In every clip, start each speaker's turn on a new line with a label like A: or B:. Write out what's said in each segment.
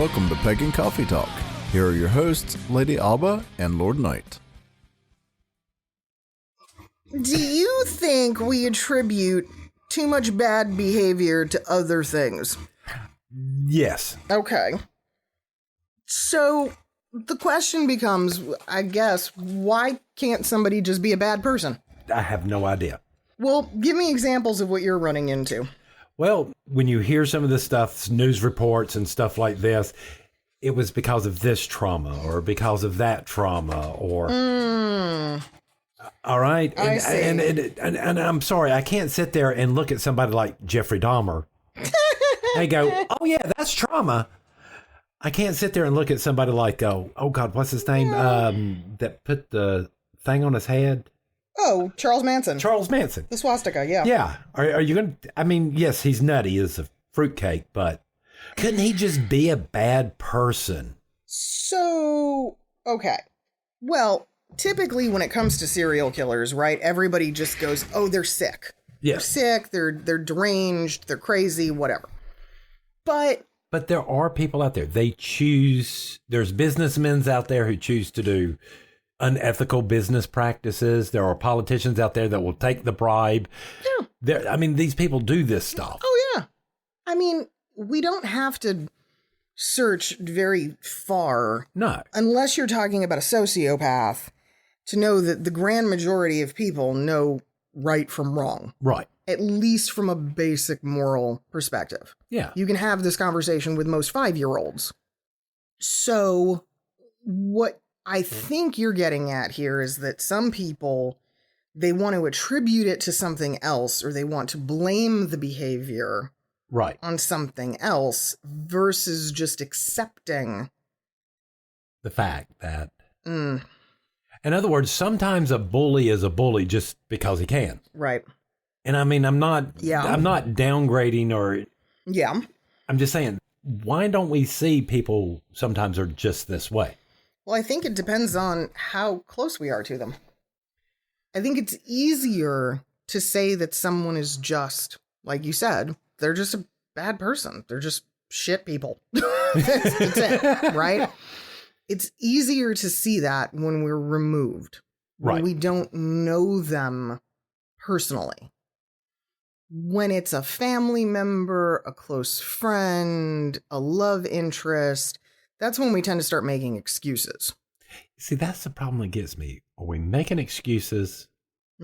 A: welcome to Pagan Coffee Talk. Here are your hosts, Lady Alba and Lord Knight.
B: Do you think we attribute too much bad behavior to other things?
C: Yes.
B: Okay. So the question becomes, I guess, why can't somebody just be a bad person?
C: I have no idea.
B: Well, give me examples of what you're running into.
C: Well, when you hear some of this stuff, news reports and stuff like this, it was because of this trauma or because of that trauma or... All right.
B: I see.
C: And I'm sorry, I can't sit there and look at somebody like Jeffrey Dahmer and go, oh, yeah, that's trauma. I can't sit there and look at somebody like, oh God, what's his name? That put the thing on his head.
B: Oh, Charles Manson.
C: Charles Manson.
B: The swastika, yeah.
C: Yeah. Are you going to, I mean, yes, he's nutty as a fruitcake, but couldn't he just be a bad person?
B: So, okay. Well, typically when it comes to serial killers, right, everybody just goes, oh, they're sick.
C: Yeah.
B: They're sick, they're deranged, they're crazy, whatever. But
C: there are people out there. There's businessmen out there who choose to do unethical business practices. There are politicians out there that will take the bribe. Yeah. These people do this stuff.
B: Oh, yeah. I mean, we don't have to search very far.
C: No.
B: Unless you're talking about a sociopath to know that the grand majority of people know right from wrong.
C: Right.
B: At least from a basic moral perspective.
C: Yeah.
B: You can have this conversation with most 5-year-olds. So what I think you're getting at here is that some people, they want to attribute it to something else, or they want to blame the behavior
C: right
B: on something else versus just accepting
C: the fact that, in other words, sometimes a bully is a bully just because he can.
B: Right.
C: And I mean, I'm not downgrading or,
B: yeah,
C: I'm just saying, why don't we see people sometimes are just this way?
B: Well, I think it depends on how close we are to them. I think it's easier to say that someone is just, like you said, they're just a bad person. They're just shit people. That's it, right? It's easier to see that when we're removed. When
C: right.
B: we don't know them personally. When it's a family member, a close friend, a love interest, that's when we tend to start making excuses.
C: See, that's the problem that gets me. Are we making excuses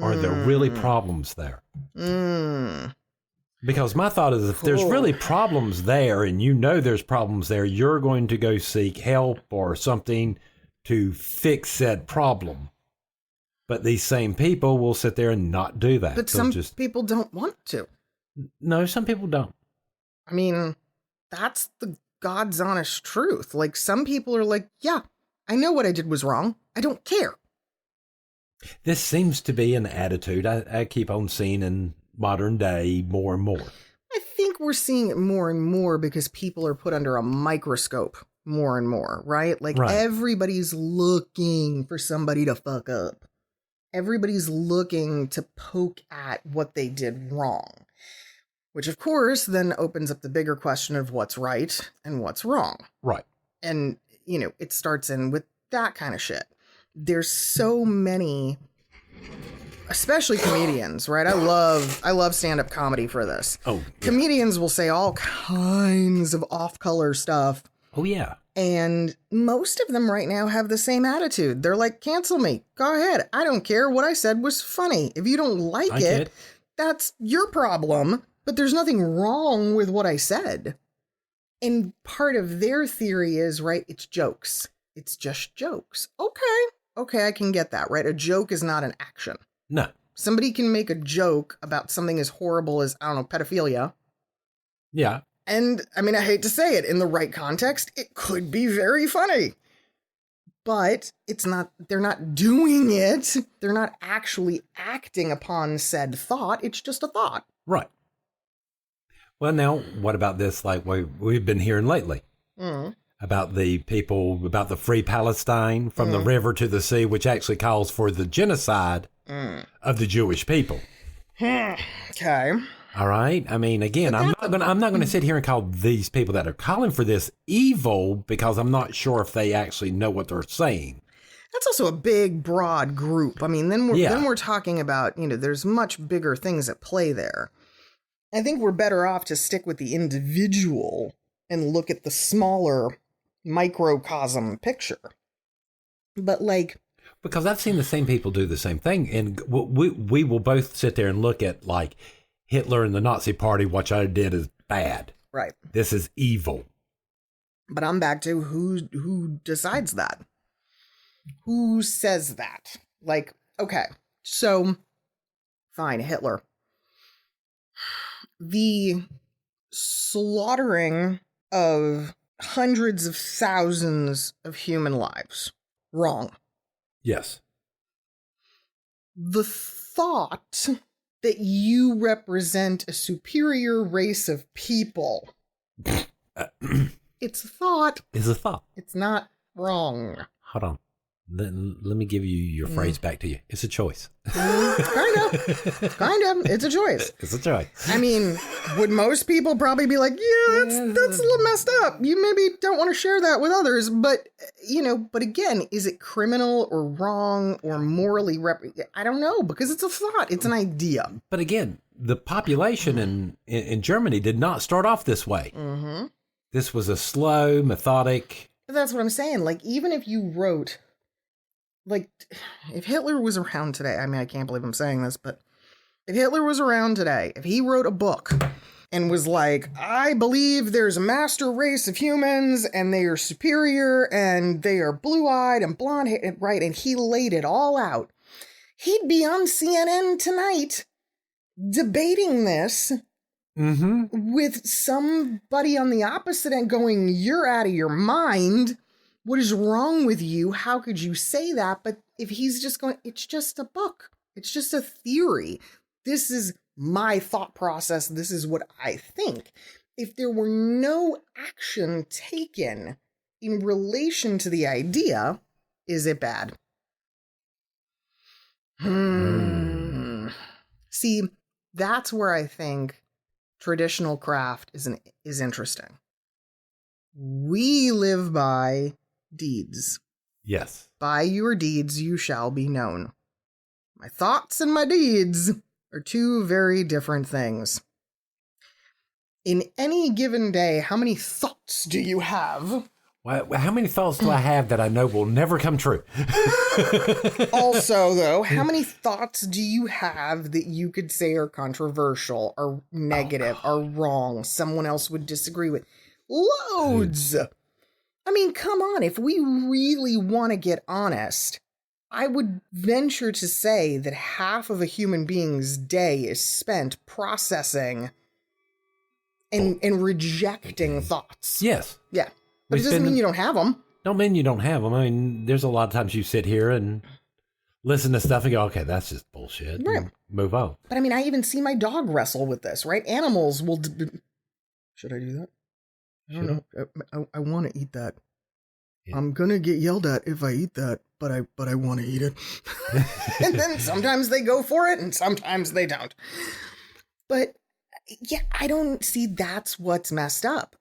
C: or are there really problems there? Because my thought is if there's really problems there and you know there's problems there, you're going to go seek help or something to fix said problem. But these same people will sit there and not do that.
B: But some people don't want to.
C: No, some people don't.
B: I mean, that's the God's honest truth. Like, some people are like, yeah, I know what I did was wrong. I don't care.
C: This seems to be an attitude I keep on seeing in modern day more and more.
B: I think we're seeing it more and more because people are put under a microscope more and more, right? Like, everybody's looking for somebody to fuck up. Everybody's looking to poke at what they did wrong. Which, of course, then opens up the bigger question of what's right and what's wrong.
C: Right.
B: And, you know, it starts in with that kind of shit. There's so many, especially comedians, right? I love stand-up comedy for this.
C: Oh, yeah.
B: Comedians will say all kinds of off-color stuff.
C: Oh, yeah.
B: And most of them right now have the same attitude. They're like, cancel me. Go ahead. I don't care. What I said was funny. If you don't like it, that's your problem. But there's nothing wrong with what I said. And part of their theory is, right, it's jokes. It's just jokes. Okay, I can get that, right? A joke is not an action.
C: No.
B: Somebody can make a joke about something as horrible as, I don't know, pedophilia.
C: Yeah.
B: And, I mean, I hate to say it, in the right context, it could be very funny. But it's not, they're not doing it. They're not actually acting upon said thought. It's just a thought.
C: Right. Well, now, what about this? Like we've been hearing lately about the people, about the free Palestine from the river to the sea, which actually calls for the genocide of the Jewish people.
B: Okay.
C: All right. I mean, again, I'm not going to sit here and call these people that are calling for this evil, because I'm not sure if they actually know what they're saying.
B: That's also a big, broad group. I mean, then we're talking about, there's much bigger things at play there. I think we're better off to stick with the individual and look at the smaller microcosm picture. But
C: because I've seen the same people do the same thing, and we will both sit there and look at Hitler and the Nazi Party. What I did is bad.
B: Right.
C: This is evil.
B: But I'm back to who decides that. Who says that? Okay, so fine, Hitler. The slaughtering of hundreds of thousands of human lives. Wrong.
C: Yes.
B: The thought that you represent a superior race of people. It's a thought.
C: It's a thought.
B: It's not wrong.
C: Hold on. Let me give you your phrase back to you. It's a choice.
B: Kind of. It's a choice.
C: It's a choice.
B: I mean, would most people probably be like, that's a little messed up. You maybe don't want to share that with others. But, but again, is it criminal or wrong or morally I don't know, because it's a thought. It's an idea.
C: But again, the population in Germany did not start off this way.
B: Mm-hmm.
C: This was a slow, methodic.
B: But that's what I'm saying. Even if you wrote... if Hitler was around today, I mean, I can't believe I'm saying this, but if Hitler was around today, if he wrote a book and was like, I believe there's a master race of humans and they are superior and they are blue-eyed and blonde-haired, right, and he laid it all out, he'd be on CNN tonight debating this with somebody on the opposite end going, you're out of your mind. What is wrong with you? How could you say that? But if he's just going, it's just a book. It's just a theory. This is my thought process. This is what I think. If there were no action taken in relation to the idea, is it bad? See, that's where I think traditional craft is interesting. We live by deeds.
C: Yes.
B: By your deeds you shall be known. My thoughts and my deeds are two very different things. In any given day, how many thoughts do you have?
C: Well, how many thoughts do I have that I know will never come true?
B: Also, though, how many thoughts do you have that you could say are controversial, are negative, are wrong, someone else would disagree with? Loads! I mean, come on, if we really want to get honest, I would venture to say that half of a human being's day is spent processing and rejecting thoughts.
C: Yes.
B: Yeah. But it doesn't mean you don't have them.
C: Don't mean you don't have them. I mean, there's a lot of times you sit here and listen to stuff and go, okay, that's just bullshit.
B: Right.
C: Move on.
B: But I mean, I even see my dog wrestle with this, right? Animals will... Should I do that? I don't know. I want to eat that. Yeah. I'm going to get yelled at if I eat that, but I want to eat it. And then sometimes they go for it and sometimes they don't. But yeah, I don't see that's what's messed up.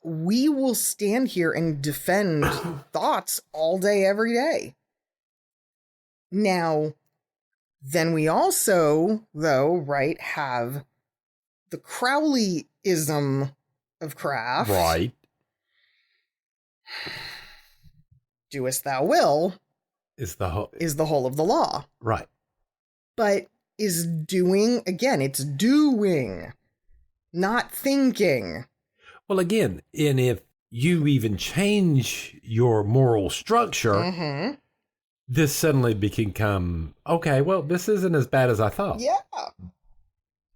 B: We will stand here and defend thoughts all day, every day. Now, then we also, though, right, have the Crowleyism of craft.
C: Right.
B: Doest thou will
C: is the
B: whole of the law.
C: Right.
B: But is doing, again, it's doing, not thinking.
C: Well, again, and if you even change your moral structure, this suddenly become, okay, well, this isn't as bad as I thought.
B: Yeah.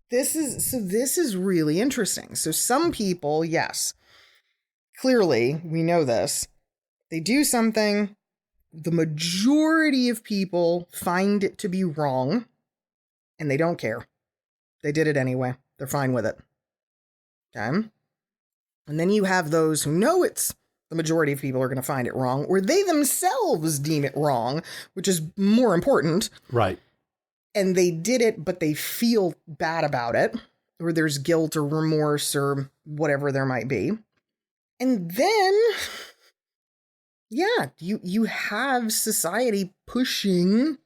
B: This is really interesting. So some people, yes, clearly we know this. They do something, the majority of people find it to be wrong, and they don't care. They did it anyway. They're fine with it. Okay? And then you have those who know it's the majority of people are going to find it wrong, or they themselves deem it wrong, which is more important.
C: Right.
B: And they did it, but they feel bad about it. or there's guilt or remorse or whatever there might be. And then, yeah, you have society pushing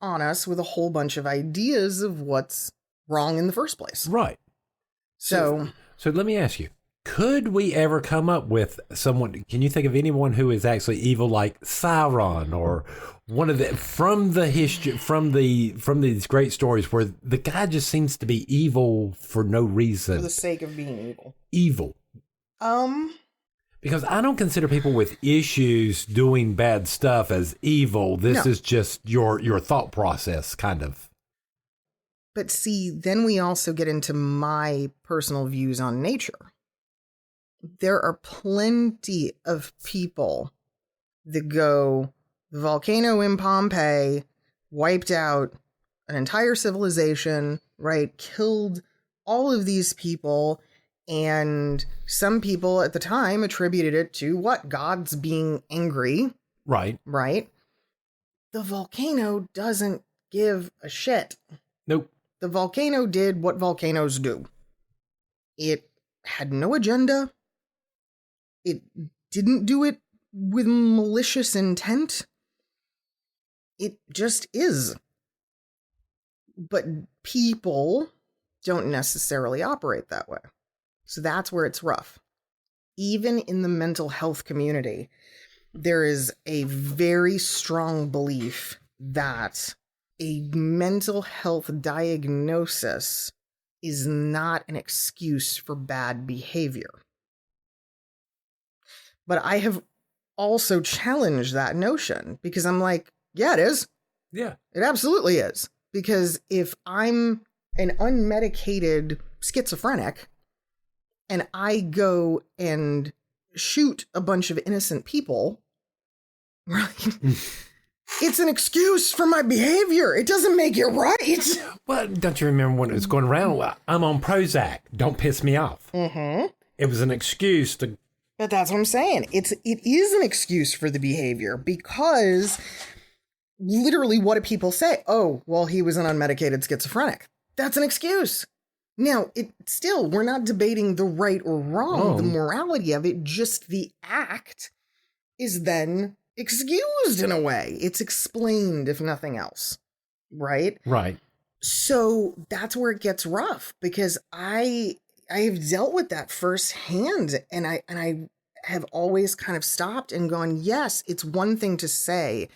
B: on us with a whole bunch of ideas of what's wrong in the first place.
C: Right.
B: So
C: let me ask you, could we ever come up with someone, can you think of anyone who is actually evil, like Sauron, or one of the, from the history, from these great stories where the guy just seems to be evil for no reason.
B: For the sake of being evil.
C: Evil. Because I don't consider people with issues doing bad stuff as evil. This is just your thought process, kind of.
B: But see, then we also get into my personal views on nature. There are plenty of people that go, the volcano in Pompeii wiped out an entire civilization, right? Killed all of these people. And some people at the time attributed it to what? Gods being angry.
C: Right.
B: Right. The volcano doesn't give a shit.
C: Nope.
B: The volcano did what volcanoes do. It had no agenda. It didn't do it with malicious intent. It just is. But people don't necessarily operate that way. So that's where it's rough. Even in the mental health community, there is a very strong belief that a mental health diagnosis is not an excuse for bad behavior. But I have also challenged that notion because I'm like, yeah, it is.
C: Yeah.
B: It absolutely is. Because if I'm an unmedicated schizophrenic and I go and shoot a bunch of innocent people, right? It's an excuse for my behavior. It doesn't make it right.
C: Well, don't you remember when it was going around? Well, I'm on Prozac. Don't piss me off.
B: Mm-hmm.
C: It was an excuse to...
B: But that's what I'm saying. It is an excuse for the behavior because literally what do people say? Oh, well, he was an unmedicated schizophrenic. That's an excuse. Now, we're not debating the right or wrong, the morality of it, just the act is then excused in a way. It's explained, if nothing else. Right?
C: Right.
B: So that's where it gets rough because I have dealt with that firsthand, and I have always kind of stopped and gone, yes, it's one thing to say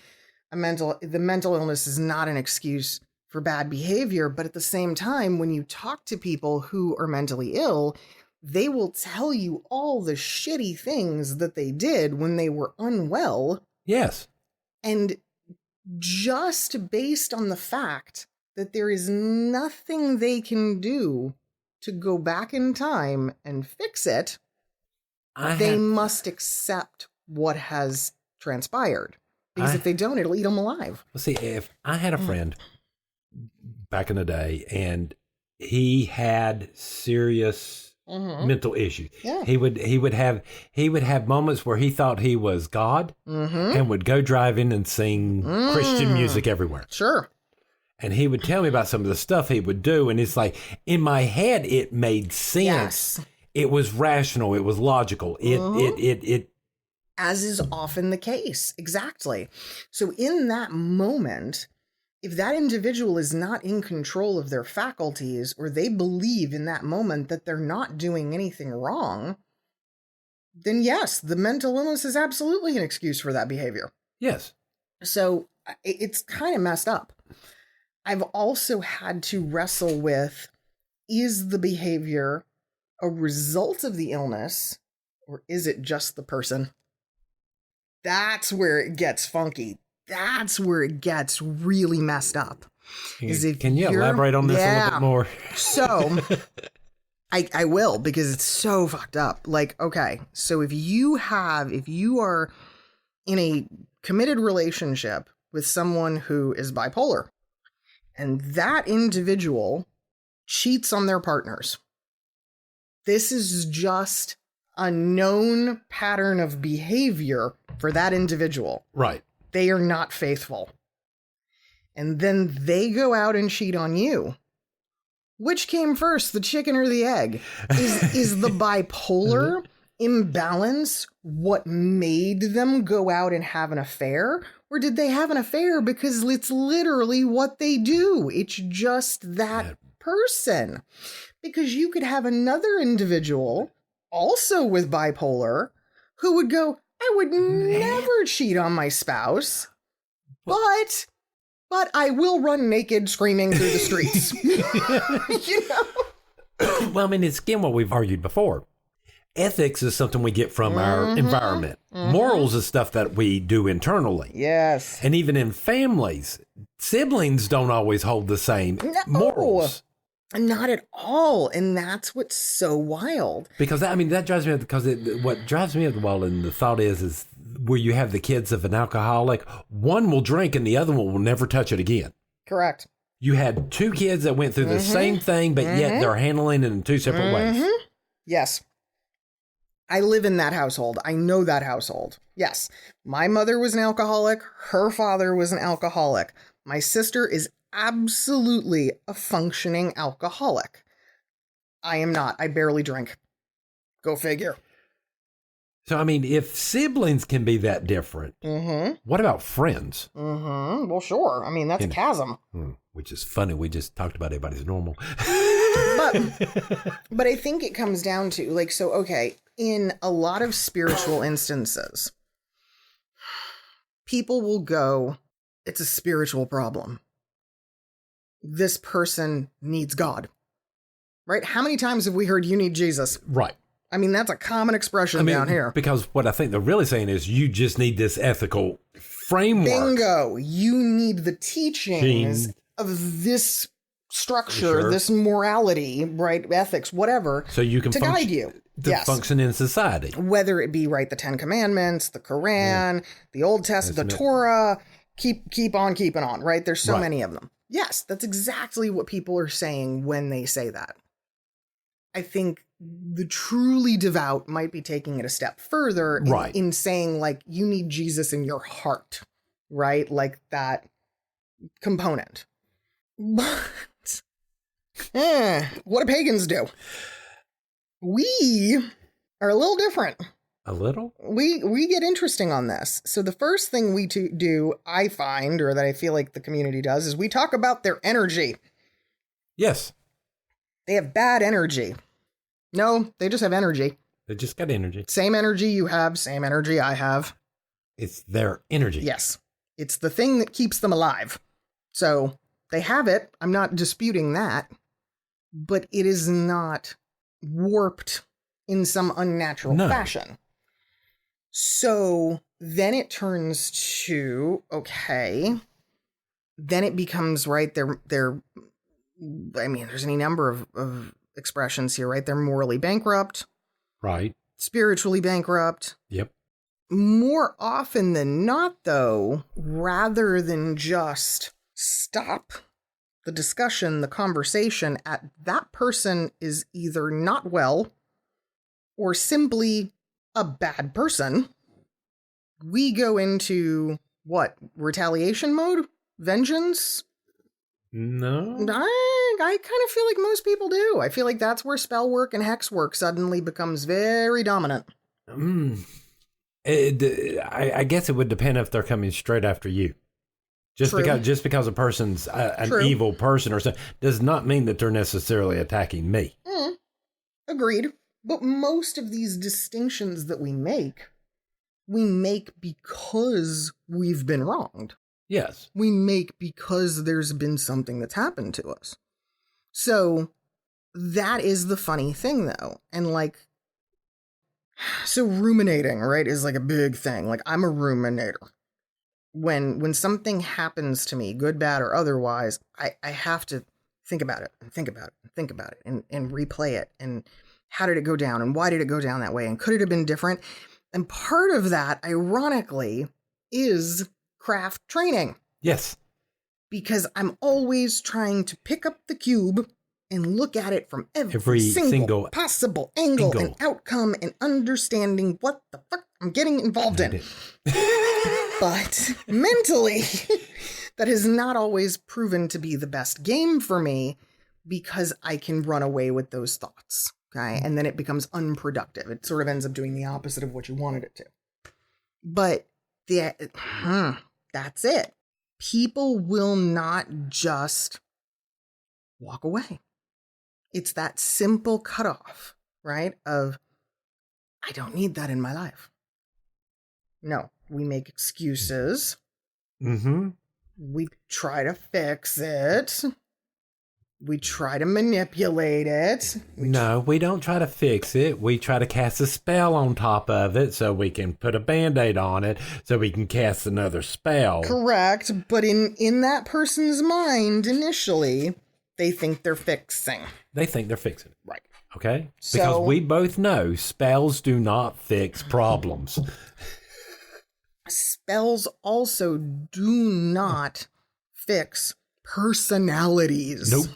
B: the mental illness is not an excuse for bad behavior, but at the same time, when you talk to people who are mentally ill, they will tell you all the shitty things that they did when they were unwell.
C: Yes.
B: And just based on the fact that there is nothing they can do to go back in time and fix it, they must accept what has transpired. Because if they don't, it'll eat them alive.
C: Well, see, if I had a friend back in the day and he had serious mental issues, he would have moments where he thought he was God and would go driving and sing Christian music everywhere.
B: Sure.
C: And he would tell me about some of the stuff he would do. And it's like, in my head, it made sense.
B: Yes.
C: It was rational. It was logical. It
B: as is often the case. Exactly. So in that moment, if that individual is not in control of their faculties, or they believe in that moment that they're not doing anything wrong, then yes, the mental illness is absolutely an excuse for that behavior.
C: Yes.
B: So it's kind of messed up. I've also had to wrestle with, is the behavior a result of the illness, or is it just the person? That's where it gets funky. That's where it gets really messed up.
C: Can you elaborate on this a little bit more?
B: So I will, because it's so fucked up. Like, okay, so if you are in a committed relationship with someone who is bipolar, and that individual cheats on their partners, this is just a known pattern of behavior for that individual.
C: Right.
B: They are not faithful. And then they go out and cheat on you. Which came first, the chicken or the egg? Is the bipolar imbalance what made them go out and have an affair? Or did they have an affair because it's literally what they do? It's just that person. Because you could have another individual, also with bipolar, who would go, I would never cheat on my spouse, but I will run naked screaming through the streets. You know?
C: Well, I mean, it's again what we've argued before. Ethics is something we get from our environment. Morals is stuff that we do internally.
B: Yes.
C: And even in families, siblings don't always hold the same morals.
B: Not at all. And that's what's so wild.
C: Because, I mean, that drives me, because what drives me up the wall, and the thought is where you have the kids of an alcoholic, one will drink and the other one will never touch it again.
B: Correct.
C: You had two kids that went through the same thing, but yet they're handling it in two separate ways.
B: Yes. I live in that household. I know that household. Yes. My mother was an alcoholic. Her father was an alcoholic. My sister is absolutely a functioning alcoholic. I am not. I barely drink. Go figure.
C: So, I mean, if siblings can be that different, what about friends?
B: Well, sure. I mean, that's a chasm.
C: Which is funny. We just talked about everybody's normal.
B: But I think it comes down to, like, so, okay, in a lot of spiritual instances, people will go, it's a spiritual problem. This person needs God. Right? How many times have we heard you need Jesus?
C: Right.
B: I mean, that's a common expression down here.
C: Because what I think they're really saying is you just need this ethical framework.
B: Bingo. You need the teachings of this structure, this morality, right? Ethics, whatever.
C: So you can
B: to guide you.
C: Function in society.
B: Whether it be, right, the 10 Commandments, the Quran, the Old Testament, the Torah, keep on keeping on, right? There's so many of them. Yes, that's exactly what people are saying when they say that. I think the truly devout might be taking it a step further in saying, like, you need Jesus in your heart, right? Like that component. But what do pagans do? We are a little different.
C: A little?
B: We get interesting on this. So the first thing we do, I find, or that I feel like the community does, is we talk about their energy.
C: Yes.
B: They have bad energy. No, they just have energy.
C: They just got energy.
B: Same energy you have, same energy I have.
C: It's their energy.
B: Yes. It's the thing that keeps them alive. So they have it. I'm not disputing that. But it is not warped in some unnatural fashion. So then it turns to, okay, then it becomes, right, they're I mean, there's any number of expressions here, right? They're morally bankrupt.
C: Right.
B: Spiritually bankrupt.
C: Yep.
B: More often than not, though, rather than just stop the discussion, the conversation at that person is either not well or simply a bad person, we go into what? Retaliation mode? Vengeance?
C: No.
B: I kind of feel like most people do. I feel like that's where spell work and hex work suddenly becomes very dominant.
C: I guess it would depend if they're coming straight after you. Just because a person's an evil person or something does not mean that they're necessarily attacking me.
B: Agreed. But most of these distinctions that we make because we've been wronged.
C: Yes.
B: We make because there's been something that's happened to us. So that is the funny thing, though. And like, so ruminating, right, is like a big thing. Like, I'm a ruminator. When something happens to me, good, bad, or otherwise, I have to think about it and think about it and think about it and replay it. And how did it go down? And why did it go down that way? And could it have been different? And part of that, ironically, is craft training.
C: Yes.
B: Because I'm always trying to pick up the cube and look at it from every single possible angle and outcome and understanding what the fuck I'm getting involved in. But mentally, that has not always proven to be the best game for me because I can run away with those thoughts. Okay. And then it becomes unproductive. It sort of ends up doing the opposite of what you wanted it to. But that's it. People will not just walk away. It's that simple cutoff, right? Of, I don't need that in my life. No, we make excuses.
C: Mm-hmm.
B: We try to fix it. We try to manipulate it.
C: We don't try to fix it. We try to cast a spell on top of it so we can put a Band-Aid on it so we can cast another spell.
B: Correct. But in that person's mind, initially, they think they're fixing.
C: They think they're fixing it.
B: Right.
C: Okay? Because we both know spells do not fix problems.
B: Spells also do not fix personalities.
C: Nope.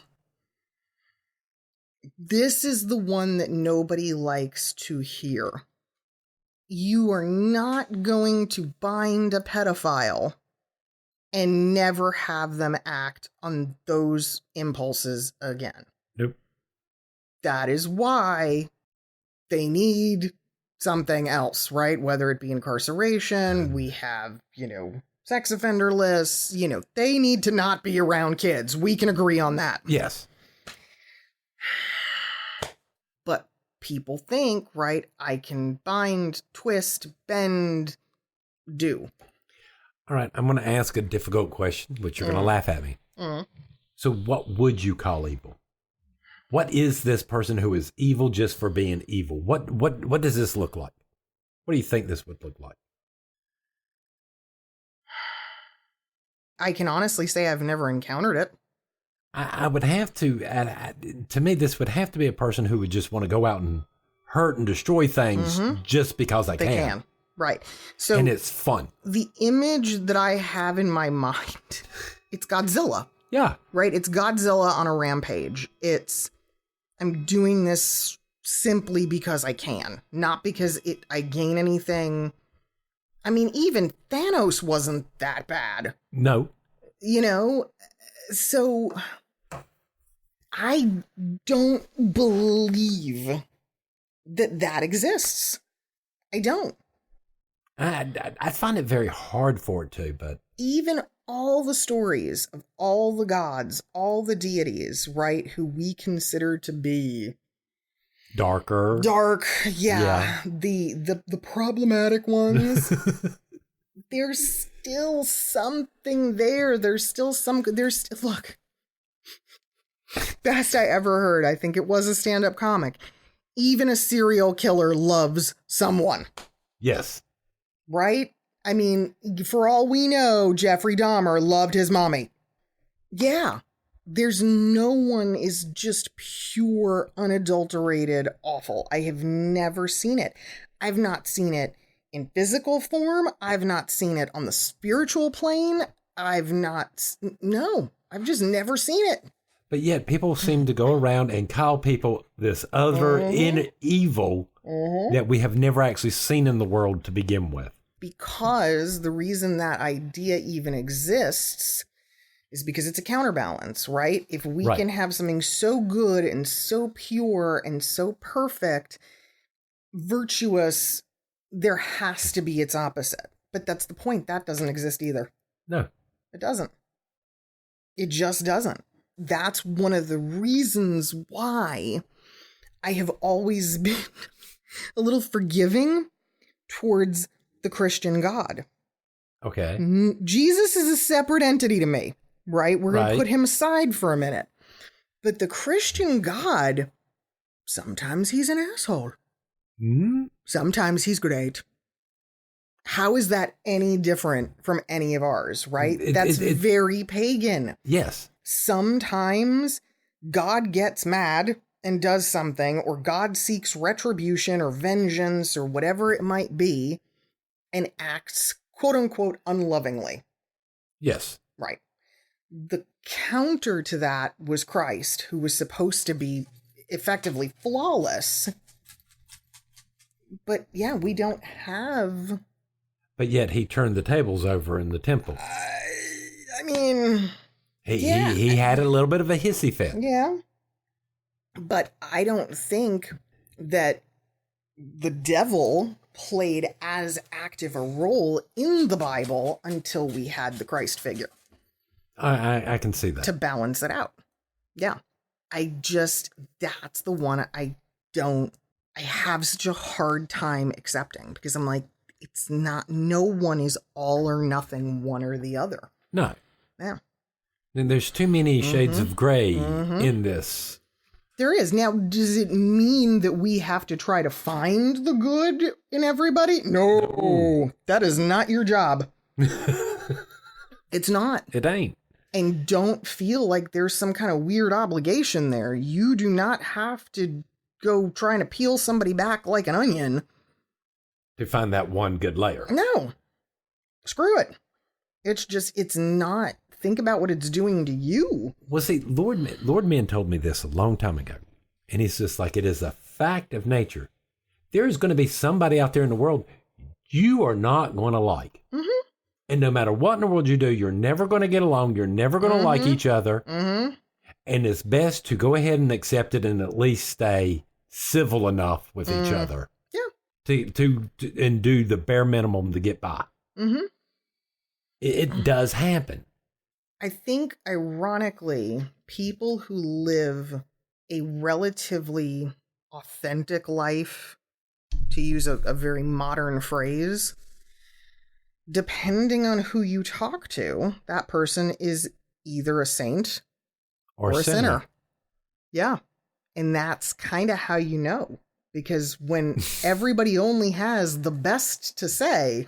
B: This is the one that nobody likes to hear. You are not going to bind a pedophile and never have them act on those impulses again.
C: Nope.
B: That is why they need something else, right? Whether it be incarceration, we have, sex offender lists, they need to not be around kids. We can agree on that.
C: Yes.
B: But people think, right, I can bind, twist, bend, do.
C: All right, I'm going to ask a difficult question, which you're going to laugh at me. So what would you call evil? What is this person who is evil just for being evil? What does this look like? What do you think this would look like?
B: I can honestly say I've never encountered it.
C: I would have to, to me, this would have to be a person who would just want to go out and hurt and destroy things just because they can.
B: Right. So,
C: and it's fun.
B: The image that I have in my mind, it's Godzilla.
C: Yeah.
B: Right? It's Godzilla on a rampage. I'm doing this simply because I can, not because I gain anything. I mean, even Thanos wasn't that bad.
C: No.
B: So I don't believe that exists. I don't.
C: I find it very hard for it to, but
B: even all the stories of all the gods, all the deities, right, who we consider to be dark, yeah. The problematic ones. There's still something there. Look. Best I ever heard. I think it was a stand-up comic. Even a serial killer loves someone.
C: Yes.
B: Right? I mean, for all we know, Jeffrey Dahmer loved his mommy. Yeah. There's no one is just pure, unadulterated awful. I have never seen it. I've not seen it in physical form. I've not seen it on the spiritual plane. I've just never seen it.
C: But yet people seem to go around and call people this other evil that we have never actually seen in the world to begin with.
B: Because the reason that idea even exists is because it's a counterbalance, right? If we can have something so good and so pure and so perfect, virtuous, there has to be its opposite. But that's the point. That doesn't exist either.
C: No.
B: It doesn't. It just doesn't. That's one of the reasons why I have always been a little forgiving towards the Christian God.
C: Okay.
B: Jesus is a separate entity to me, right? We're going to put him aside for a minute. But the Christian God, sometimes he's an asshole. Sometimes he's great. How is that any different from any of ours, right? That's very pagan.
C: Yes.
B: Sometimes God gets mad and does something, or God seeks retribution or vengeance or whatever it might be, and acts, quote unquote, unlovingly.
C: Yes.
B: Right. The counter to that was Christ, who was supposed to be effectively flawless. But yeah, we don't have.
C: But yet he turned the tables over in the temple.
B: I mean,
C: he had a little bit of a hissy fit.
B: Yeah. But I don't think that the devil played as active a role in the Bible until we had the Christ figure.
C: I can see that.
B: To balance it out. Yeah. That's the one I have such a hard time accepting, because I'm like, it's not, no one is all or nothing, one or the other.
C: No.
B: Yeah.
C: And there's too many shades of gray in this.
B: There is. Now, does it mean that we have to try to find the good in everybody? No. That is not your job. It's not.
C: It ain't.
B: And don't feel like there's some kind of weird obligation there. You do not have to go trying to peel somebody back like an onion
C: To find that one good layer.
B: No. Screw it. It's not. Think about what it's doing to you.
C: Well, see, Lord Man told me this a long time ago. And he's just like, it is a fact of nature. There's going to be somebody out there in the world you are not going to like.
B: Mm-hmm.
C: And no matter what in the world you do, you're never going to get along. You're never going to like each other.
B: Mm-hmm.
C: And it's best to go ahead and accept it and at least stay civil enough with each other.
B: Yeah.
C: To and do the bare minimum to get by.
B: Mm-hmm.
C: It does happen.
B: I think, ironically, people who live a relatively authentic life, to use a very modern phrase, depending on who you talk to, that person is either a saint or a sinner. Yeah. And that's kind of how you know. Because when everybody only has the best to say,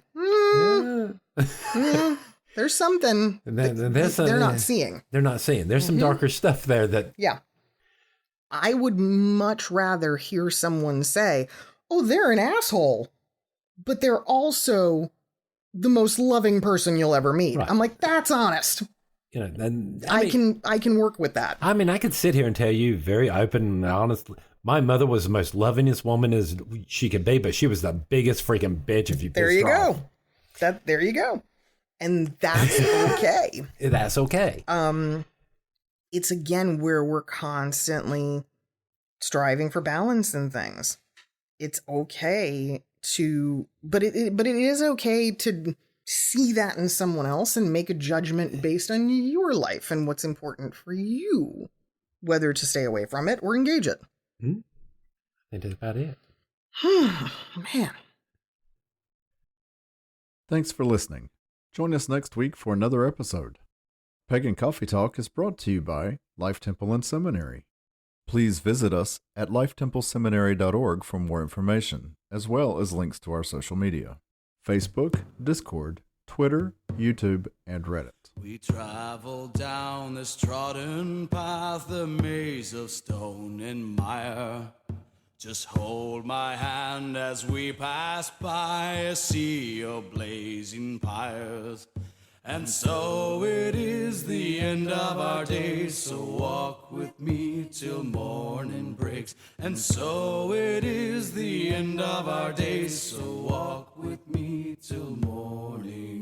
B: there's something they're not seeing.
C: They're not seeing. There's some darker stuff there that...
B: Yeah. I would much rather hear someone say, oh, they're an asshole, but they're also the most loving person you'll ever meet. Right. I'm like, that's honest.
C: You know, and
B: I can work with that.
C: I mean, I could sit here and tell you very open and honest. My mother was the most lovingest woman as she could be, but she was the biggest freaking bitch if you pissed her off.
B: There you go. There you go. And that's okay.
C: That's okay.
B: It's again where we're constantly striving for balance in things. It's okay but it is okay to see that in someone else and make a judgment based on your life and what's important for you, whether to stay away from it or engage it.
C: I think that's about it.
B: Man.
A: Thanks for listening. Join us next week for another episode. Pagan Coffee Talk is brought to you by Life Temple and Seminary. Please visit us at lifetempleseminary.org for more information, as well as links to our social media: Facebook, Discord, Twitter, YouTube, and Reddit.
D: We travel down this trodden path, a maze of stone and mire. Just hold my hand as we pass by a sea of blazing pyres. And so it is the end of our days, so walk with me till morning breaks. And so it is the end of our days, so walk with me till morning